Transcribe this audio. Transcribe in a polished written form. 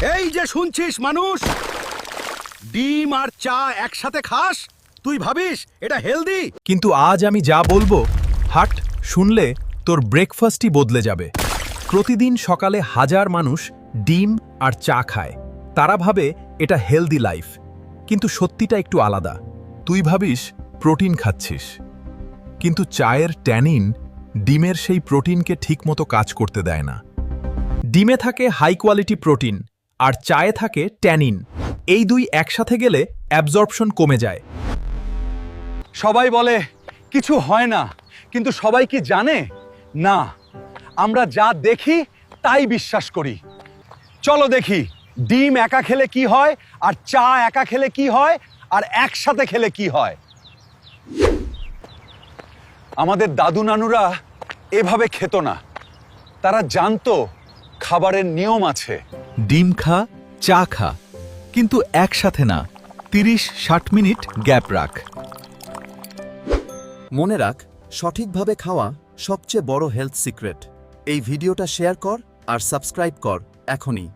এই যে শুনছিস মানুষ, ডিম আর চা একসাথে খাস, তুই ভাবিস এটা হেলদি? কিন্তু আজ আমি যা বলবো, হাট শুনলে তোর ব্রেকফাস্টই বদলে যাবে। প্রতিদিন সকালে হাজার মানুষ ডিম আর চা খায়। তারা ভাবে এটা হেলদি লাইফ, কিন্তু সত্যিটা একটু আলাদা। তুই ভাবিস প্রোটিন খাচ্ছিস, কিন্তু চায়ের ট্যানিন ডিমের সেই প্রোটিনকে ঠিকমতো কাজ করতে দেয় না। ডিমে থাকে হাই কোয়ালিটি প্রোটিন আর চায়ে থাকে ট্যানিন। এই দুই একসাথে গেলে অ্যাবজর্পশন কমে যায়। সবাই বলে কিছু হয় না, কিন্তু সবাই কি জানে? না, আমরা যা দেখি তাই বিশ্বাস করি। চলো দেখি ডিম একা খেলে কি হয়, আর চা একা খেলে কি হয়, আর একসাথে খেলে কি হয়। আমাদের দাদু নানুরা এভাবে খেত না। তারা জানতো খাবারের নিয়ম আছে। ডিম খা, চা খা, কিন্তু একসাথে না। 30-60 মিনিট গ্যাপ রাখ। মনে রাখ, সঠিকভাবে খাওয়া সবচেয়ে বড় হেলথ সিক্রেট। এই ভিডিওটা শেয়ার কর আর সাবস্ক্রাইব কর এখনই।